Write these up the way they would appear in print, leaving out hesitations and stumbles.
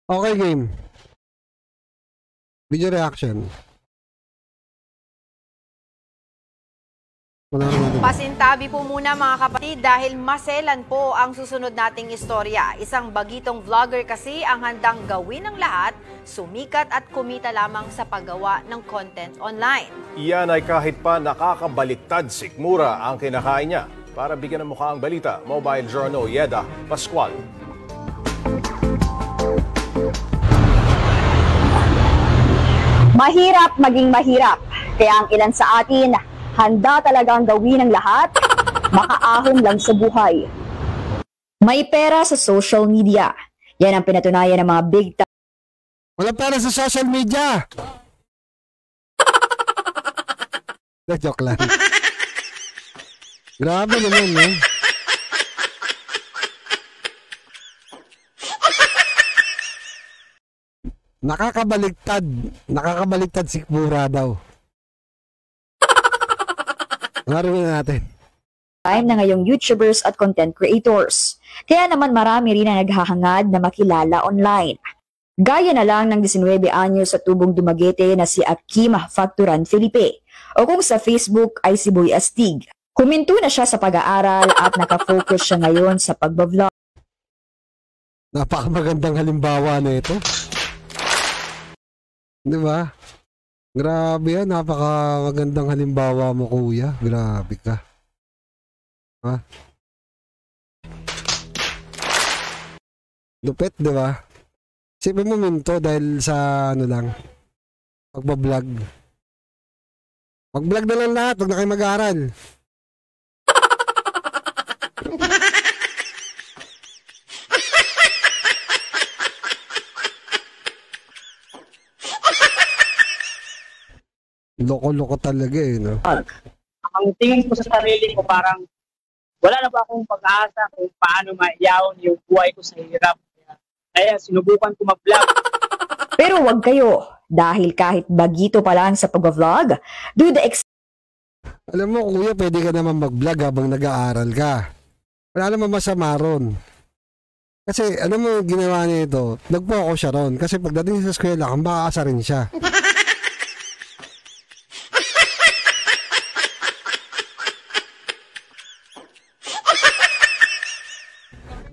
Okay, game. Video reaction. Pasintabi po muna mga kapatid dahil maselan po ang susunod nating istorya. Isang bagitong vlogger kasi ang handang gawin ng lahat, sumikat at kumita lamang sa paggawa ng content online. Iyan ay kahit pa nakakabaliktad sikmura ang kinakain niya. Para bigyan ng mukha ang balita, Mobile Journal Yeda Pascual. Mahirap maging mahirap, kaya ang ilan sa atin handa talagang gawin ang lahat, makaahon lang sa buhay. May pera sa social media. Yan ang pinatunayan ng mga big time. Wala pera sa social media! Joke lang. Grabe naman, eh. Nakakabaliktad sikmura daw. Narinig natin. Time na ngayong YouTubers at content creators. Kaya naman marami rin ang naghahangad na makilala online. Gaya na lang ng 19 anyos sa tubong Dumaguete na si Akim Facturan Felipe o kung sa Facebook ay si Boy Astig. Huminto na siya sa pag-aaral at nakafocus siya ngayon sa pagbablog. Napakamagandang halimbawa na ito. Di ba? Grabe yan, napaka-magandang halimbawa mo, kuya. Grabe ka. Ha? Lupit, di ba? Sipin mo minto dahil sa ano lang, pagbablog. Mag-vlog na lang lahat, huwag na kayo mag-aaral. Loko-loko talaga eh, no? Ang tingin ko sa sarili ko parang wala na ba akong pag-asa kung paano maiyaon yung buhay ko sa hirap. Kaya sinubukan ko mag-vlog. Pero wag kayo, dahil kahit bagito pa lang sa pag-vlog, do the Alam mo, kuya, pwede ka naman mag-vlog habang nag-aaral ka. Wala naman masama ron. Kasi, alam mo, ginawa niya ito, nag-focus siya ron. Kasi pagdating sa eskwela, kang makakasa rin siya.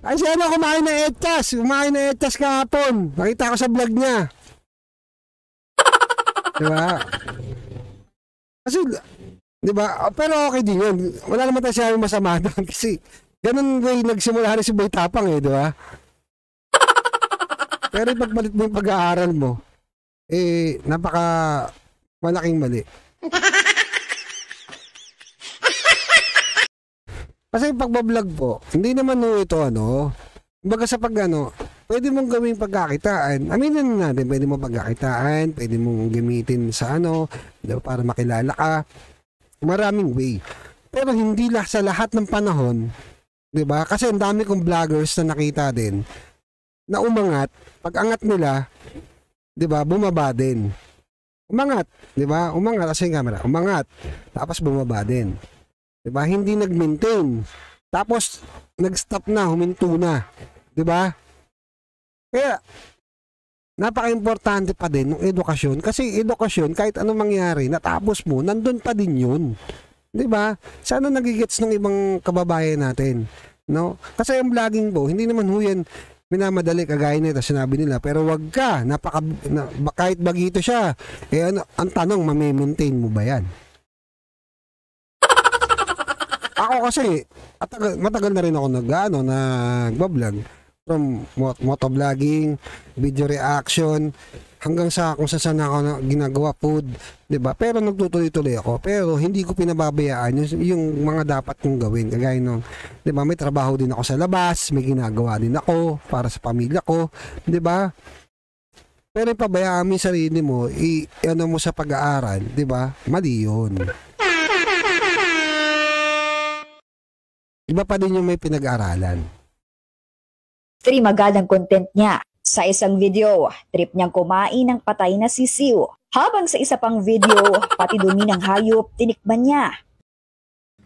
Ay, siya na kumain na etas. Kumain na etas kahapon. Nakita ko sa vlog niya. Diba? Kasi, diba? Pero okay din yun. Wala naman tayo siya masama doon. Kasi, ganun way nagsimula rin si Boy Tapang eh, diba? Pero ipagpalit mo yung pag-aaral mo, eh, napaka malaking mali. Kasi pagbablog po, hindi naman ito ano, kumbaga sa pag ano, pwede mong gawing pagkakitaan. Aminin natin, pwede mong pagkakitaan, pwede mong gamitin sa ano, para makilala ka. Maraming way. Pero hindi lang sa lahat ng panahon, 'di ba? Kasi ang dami kong vloggers na nakita din na umangat, pag-angat nila, 'di ba, bumaba din. Umangat, 'di ba? Umangat kasi yung camera, umangat, tapos bumaba din. Diba? Hindi nag-maintain. Tapos, nag-stop na, huminto na. Diba? Kaya, napaka-importante pa din ng edukasyon. Kasi edukasyon, kahit anong mangyari, natapos mo, nandun pa din yun. Diba? Sana nagigets ng ibang kababayan natin. No? Kasi yung vlogging po, hindi naman huyan minamadali kagaya nito, sinabi nila. Pero wag ka, kahit bagito siya. Eh, ano, ang tanong, mamimaintain mo ba yan? Ako kasi, matagal na rin ako nag-vlog. From motovlogging, video reaction, hanggang sa kung saan ako ginagawa food, 'di ba? Pero nagtutuloy-tuloy ako. Pero hindi ko pinababayaan yung mga dapat kong gawin. Kagaya nung, 'di ba, may trabaho din ako sa labas, may ginagawa din ako para sa pamilya ko, 'di ba? Pero pabayaan mo yung sarili mo, ano mo sa pag-aaral, 'di ba? Mali 'yun. Iba pa din yung may pinag-aralan. Stream agad ang content niya. Sa isang video, trip niyang kumain ng patay na sisiw. Habang sa isa pang video, pati dumi ng hayop, tinikman niya.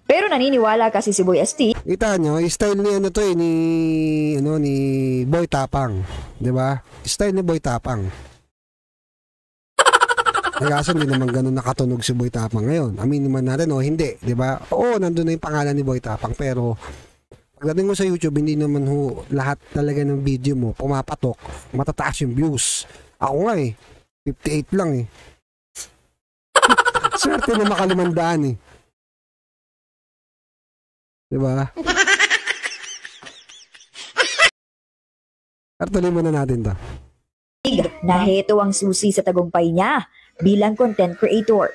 Pero naniniwala kasi si Boy ST Kita nyo, style ni ano to eh, ni Boy Tapang. 'Di ba? Style ni Boy Tapang. Nagasan din naman ganun nakatunog si Boy Tapang ngayon. Aminin man natin o hindi, 'di ba? Oo, nandun na yung pangalan ni Boy Tapang, pero pagdating mo sa YouTube, hindi naman lahat talaga ng video mo pumapatok, matataas yung views. Ako nga 58 lang Swerte na makalimandaan 'Di ba? Tuloy muna natin to. na heto ang susi sa tagumpay niya bilang content creator.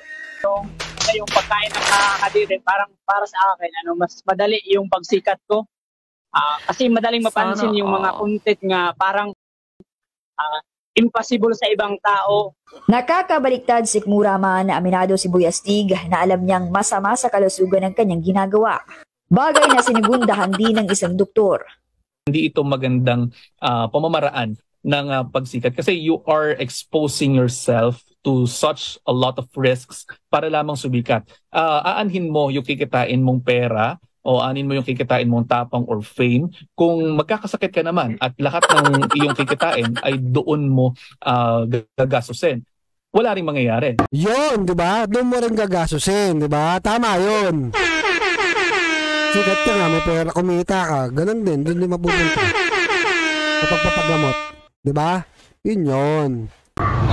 Yung pagkain ng nakakadiri, parang para sa akin, mas madali yung pagsikat ko. Kasi madaling mapansin yung mga content nga parang impossible sa ibang tao. Nakakabaliktad sikmura man na aminado si Boy Astig na alam niyang masama sa kalusugan ng kanyang ginagawa. Bagay na sinigundahan din ng isang doktor. Hindi ito magandang pamamaraan ng pagsikat kasi you are exposing yourself to such a lot of risks para lamang sumikat. Aanhin mo yung kikitain mong pera o aanhin mo yung kikitain mong tapang or fame kung magkakasakit ka naman at lahat ng iyong kikitain ay doon mo gagasusin. Wala ring mangyayari. Yun, di ba? Doon mo rin gagasusin, di ba? Tama yun. Sikat ka nga, may pera, kumita ka. Ganon din, doon din mapupunta. Sa pagpapagamot. Di ba? Yun.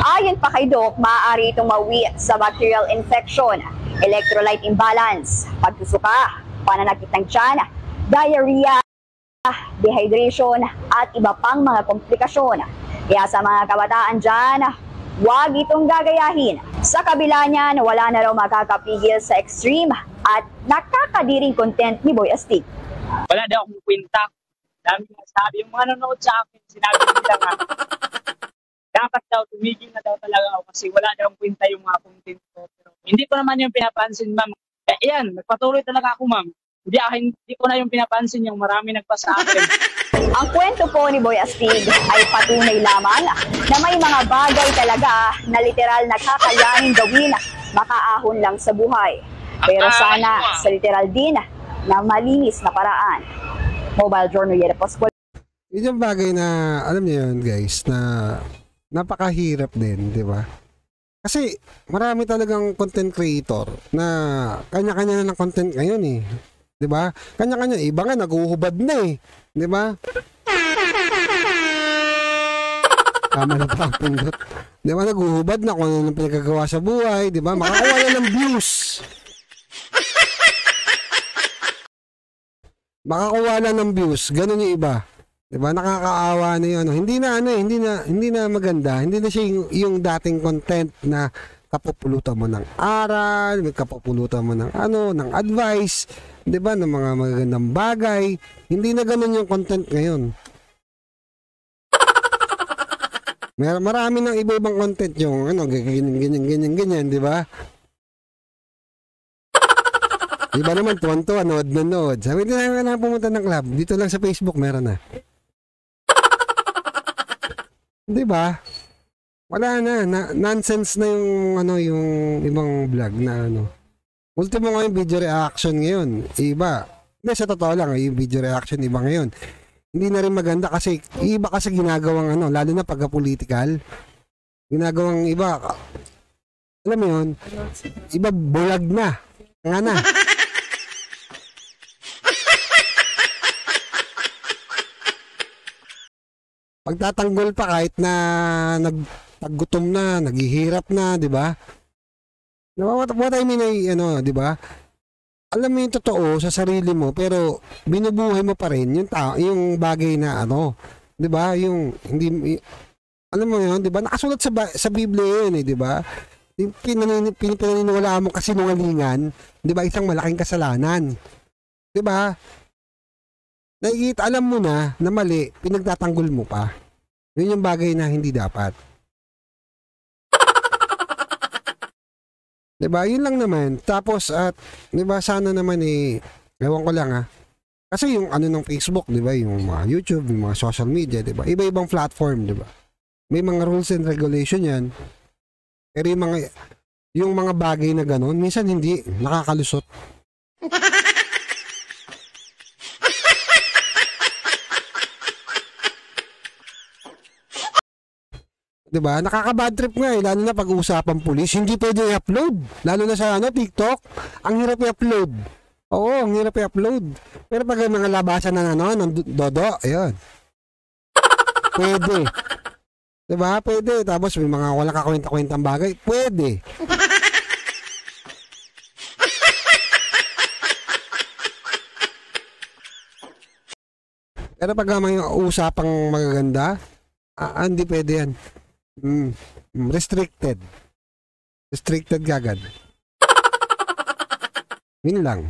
Ayon pa kay Doc, maaari itong mawi sa bacterial infection, electrolyte imbalance, pagsusuka, pananakit ng tiyan, diarrhea, dehydration, at iba pang mga komplikasyon. Kaya sa mga kabataan dyan, huwag itong gagayahin. Sa kabila niyan, wala na raw makakapigil sa extreme at nakakadiring content ni Boy Astig. Wala daw akong kwenta. Dami nga sabi, yung mga nanonood sa akin, sinabi nila nga, dapat daw tumigil na daw talaga ako kasi wala daw kwenta yung mga content ko. Pero hindi ko naman yung pinapansin, ma'am. Ayan, nagpatuloy talaga ako, ma'am. Hindi ko na yung pinapansin yung marami nagpasa akin. Ang kwento po ni Boy Astig ay patunay lamang na may mga bagay talaga na literal na kakayanin gawin, makaahon lang sa buhay. Pero sana sa literal din na malinis na paraan. Mobile Journal Yeda Pascual. Yun yung bagay na, alam niyo yun guys, na napakahirap din, di ba? Kasi marami talagang content creator na kanya-kanya na ng content ngayon di ba? Kanya-kanya, iba nga naguhubad na di ba? Tama na pa ang pindot. Di ba, naguhubad na kung ano nang pinagagawa sa buhay, di ba? Makakuha na ng views. Makakuha na ng views, ganun yung iba. Diba? Nakakaawa na yun. Hindi na maganda. Hindi na siya yung dating content na kapupulutan mo ng aral, may kapupulutan mo ng ng advice, 'di ba, ng mga magagandang bagay. Hindi na ganoon yung content ngayon. Marami ng iba-ibang content yung ganyan, 'di ba? Iba naman tuwan-tuwa, nood. Sabi nila na pumunta ng club, dito lang sa Facebook meron na. 'Di ba? Wala na, nonsense na yung ibang vlog na Ultimo nga yung video reaction ngayon, iba. Hindi, sa totoo lang, yung video reaction iba ngayon. Hindi na rin maganda kasi iba kasi ginagawang lalo na pagka-political. Ginagawang iba. Alam mo yun? Iba bulag na. Nga na. Pagtatanggol pa kahit na naggutom na, naghihirap na, 'di ba? What I mean ay di ba? Alam mo yung totoo sa sarili mo pero binubuhay mo pa rin yung yung bagay na 'di ba? Yung hindi alam mo yun, 'di ba? Nakasulat sa Biblia yun, 'di ba? Yung pinaniniwalaan mo kasinungalingan, 'di ba? Isang malaking kasalanan. 'Di ba? Nakikita, alam mo na mali, pinagtatanggol mo pa. Yun yung bagay na hindi dapat. Diba? Yun lang naman. Tapos, diba, sana naman ewan ko lang Kasi yung ng Facebook, diba, yung mga YouTube, yung mga social media, diba, iba-ibang platform, diba. May mga rules and regulation yan. Pero yung mga bagay na ganon, minsan hindi, nakakalusot. 'Di ba? Nakaka-bad trip nga eh, lalo na pag-uusapan pulis, hindi pwede i-upload. Lalo na sa TikTok, ang hirap i-upload. Oo, ang hirap i-upload. Pero pag mga labasan ng dodo, ayun. Pwede. 'Di ba? Pwede. Tapos may mga wala kakwenta-kwentang bagay, pwede. Pero pag may usapang magaganda, hindi pwede yan. Restricted. Restricted kagad. Yun lang.